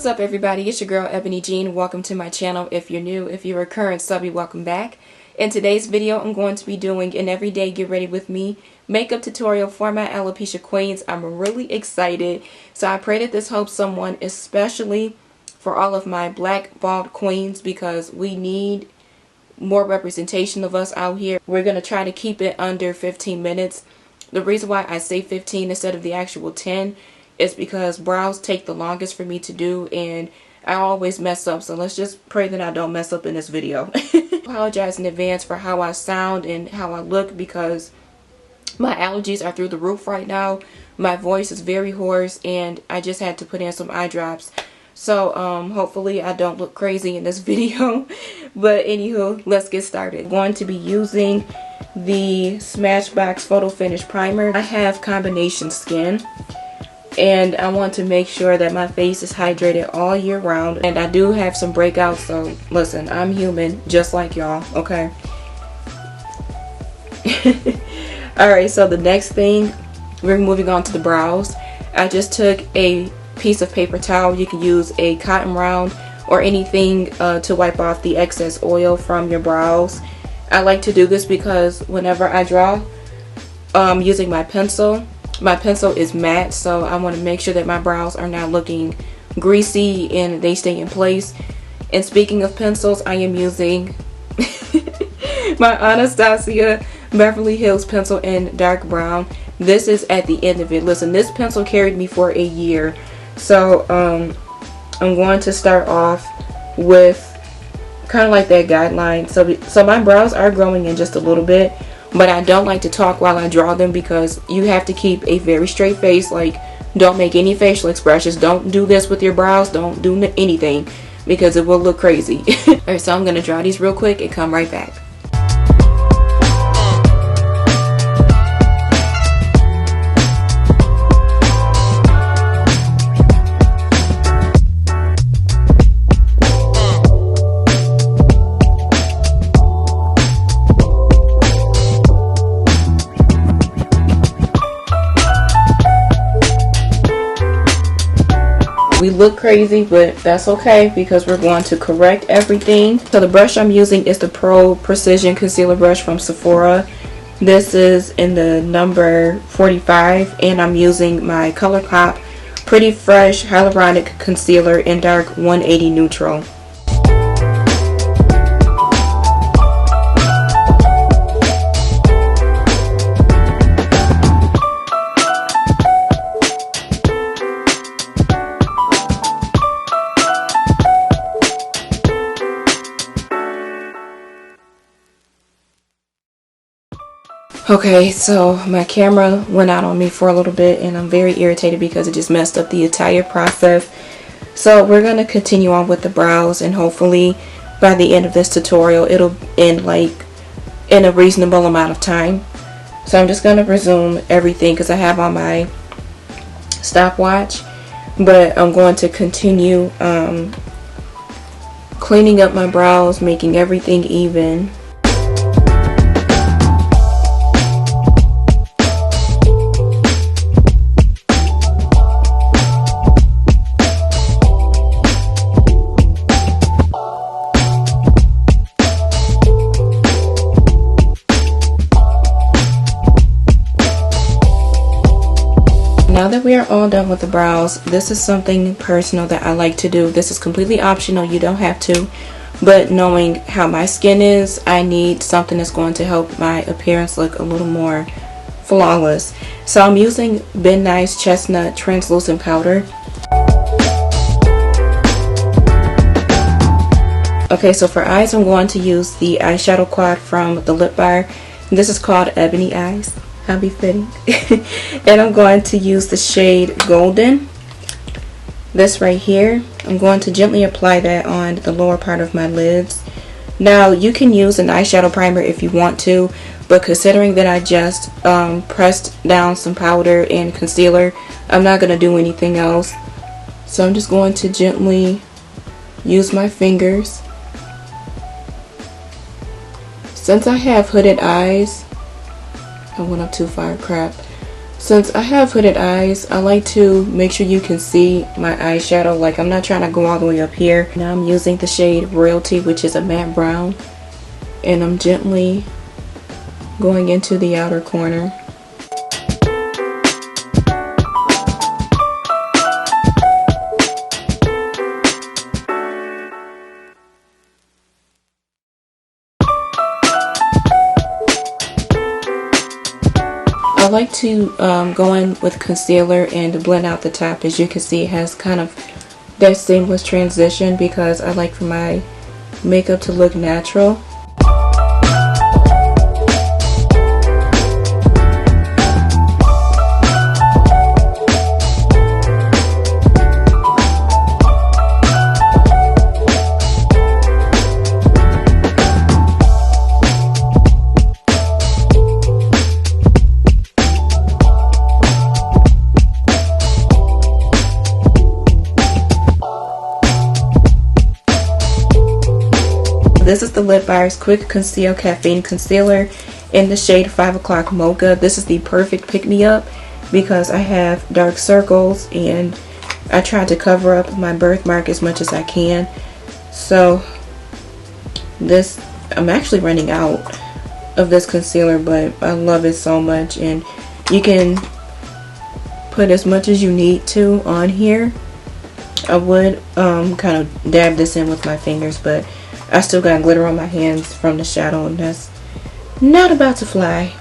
What's up everybody, it's your girl Ebony Jean. Welcome to my channel. If you're new, if you're a current subby, welcome back. In today's video, I'm going to be doing an everyday get ready with me makeup tutorial for my Alopecia Queens. I'm really excited. So I pray that this helps someone, especially for all of my black bald queens, because we need more representation of us out here. We're going to try to keep it under 15 minutes. The reason why I say 15 instead of the actual 10 is because brows take the longest for me to do and I always mess up, so let's just pray that I don't mess up in this video. I apologize in advance for how I sound and how I look because my allergies are through the roof right now. My voice is very hoarse and I just had to put in some eye drops. So hopefully I don't look crazy in this video. But anywho, let's get started. I'm going to be using the Smashbox Photo Finish Primer. I have combination skin and I want to make sure that my face is hydrated all year round, and I do have some breakouts, so listen, I'm human just like y'all, okay? Alright, so the next thing, we're moving on to the brows. I just took a piece of paper towel. You can use a cotton round or anything to wipe off the excess oil from your brows. I like to do this because whenever I draw using my pencil is matte, so I want to make sure that my brows are not looking greasy and they stay in place. And speaking of pencils, I am using my Anastasia Beverly Hills pencil in dark brown. This is at the end of it. Listen, this pencil carried me for a year. So I'm going to start off with kind of like that guideline. So my brows are growing in just a little bit, but I don't like to talk while I draw them because you have to keep a very straight face. Like, don't make any facial expressions. Don't do this with your brows. Don't do anything because it will look crazy. Alright, so I'm going to draw these real quick and come right back. We look crazy, but that's okay because we're going to correct everything. So the brush I'm using is the Pro Precision Concealer Brush from Sephora. This is in the number 45 and I'm using my ColourPop Pretty Fresh Hyaluronic Concealer in dark 180 neutral. Okay, so my camera went out on me for a little bit and I'm very irritated because it just messed up the entire process. So we're going to continue on with the brows and hopefully by the end of this tutorial it'll end like in a reasonable amount of time. So I'm just going to resume everything because I have on my stopwatch, but I'm going to continue cleaning up my brows, making everything even. Now that we are all done with the brows, this is something personal that I like to do. This is completely optional, you don't have to, but knowing how my skin is, I need something that's going to help my appearance look a little more flawless. So I'm using Ben Nye's Chestnut Translucent Powder. Okay, so for eyes I'm going to use the eyeshadow quad from the Lip Bar. This is called Ebony Eyes. How befitting. And I'm going to use the shade Golden, this right here. I'm going to gently apply that on the lower part of my lids. Now you can use an eyeshadow primer if you want to, but considering that I just pressed down some powder and concealer, I'm not going to do anything else. So I'm just going to gently use my fingers. Since I have hooded eyes, I went up too far, crap. Since I have hooded eyes, I like to make sure you can see my eyeshadow. Like, I'm not trying to go all the way up here. Now I'm using the shade Royalty, which is a matte brown, and I'm gently going into the outer corner. I like to go in with concealer and blend out the top. As you can see, it has kind of that seamless transition because I like for my makeup to look natural. This is the Lip Bar's Quick Conceal Caffeine Concealer in the shade 5 O'Clock Mocha. This is the perfect pick-me-up because I have dark circles and I try to cover up my birthmark as much as I can. So this, I'm actually running out of this concealer, but I love it so much, and you can put as much as you need to on here. I would kind of dab this in with my fingers, but I still got glitter on my hands from the shadow, and that's not about to fly.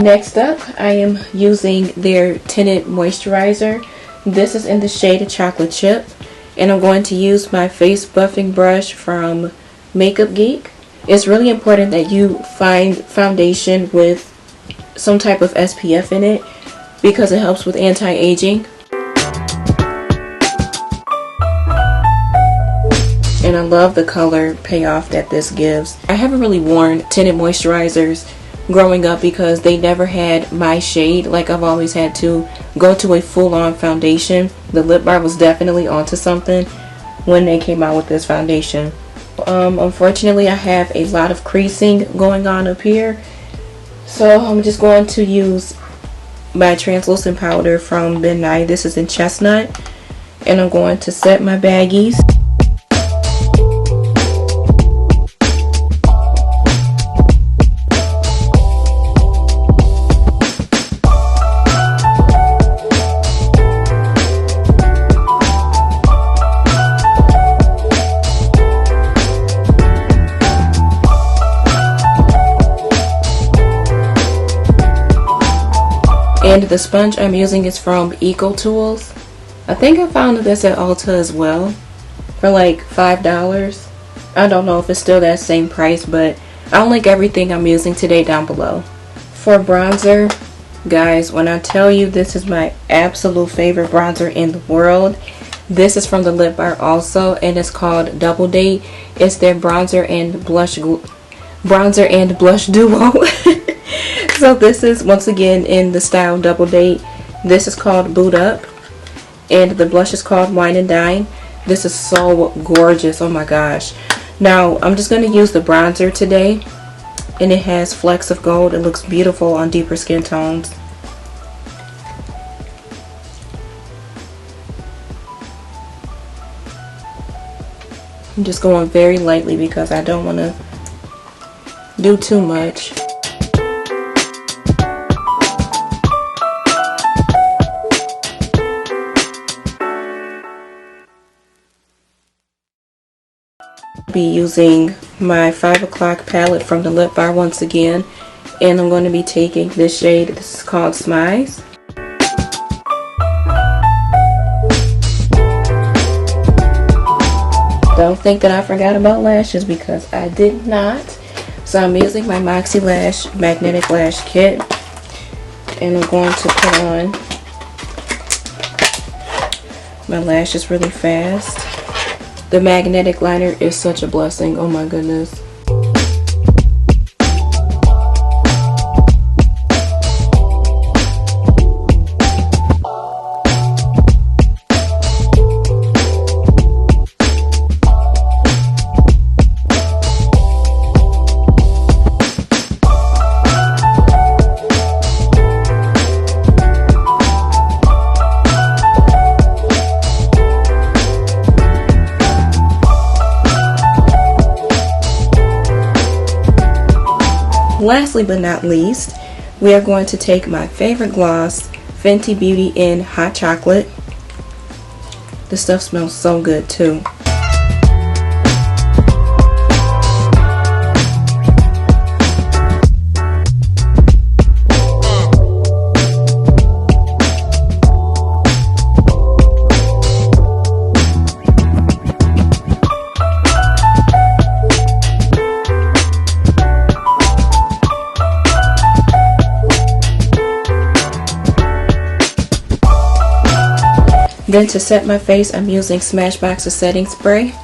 Next up, I am using their tinted moisturizer. This is in the shade Chocolate Chip, and I'm going to use my face buffing brush from Makeup Geek. It's really important that you find foundation with some type of SPF in it because it helps with anti-aging. And I love the color payoff that this gives. I haven't really worn tinted moisturizers growing up because they never had my shade. Like, I've always had to go to a full-on foundation. The Lip Bar was definitely onto something when they came out with this foundation. Unfortunately, I have a lot of creasing going on up here, so I'm just going to use my translucent powder from Midnight. This is in Chestnut, and I'm going to set my baggies. And the sponge I'm using is from Eco Tools. I think I found this at Ulta as well for like $5. I don't know if it's still that same price, but I'll link everything I'm using today down below. For bronzer, guys, when I tell you this is my absolute favorite bronzer in the world, this is from the Lip Bar also, and it's called Double Date. It's their bronzer and blush duo. So this is once again in the style Double Date. This is called Boot Up, and the blush is called Wine and Dine. This is so gorgeous. Oh my gosh. Now I'm just going to use the bronzer today, and it has flecks of gold. It looks beautiful on deeper skin tones. I'm just going very lightly because I don't want to do too much. Be using my 5 O'Clock palette from the Lip Bar once again, and I'm going to be taking this shade. This is called Smize. Don't think that I forgot about lashes, because I did not. So I'm using my Moxie Lash Magnetic Lash Kit. And I'm going to put on my lashes really fast. The magnetic liner is such a blessing. Oh my goodness. Lastly but not least, we are going to take my favorite gloss, Fenty Beauty in Hot Chocolate. This stuff smells so good too. Then to set my face, I'm using Smashbox's setting spray.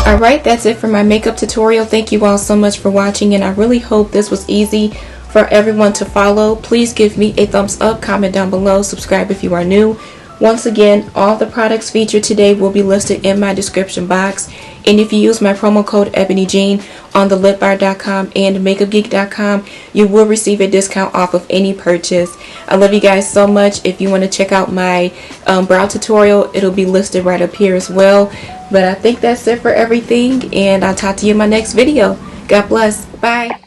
Alright, that's it for my makeup tutorial. Thank you all so much for watching, and I really hope this was easy for everyone to follow. Please give me a thumbs up, comment down below, subscribe if you are new. Once again, all the products featured today will be listed in my description box. And if you use my promo code EbonyJean on the lipbar.com and makeupgeek.com, you will receive a discount off of any purchase. I love you guys so much. If you want to check out my brow tutorial, it'll be listed right up here as well. But I think that's it for everything, and I'll talk to you in my next video. God bless. Bye.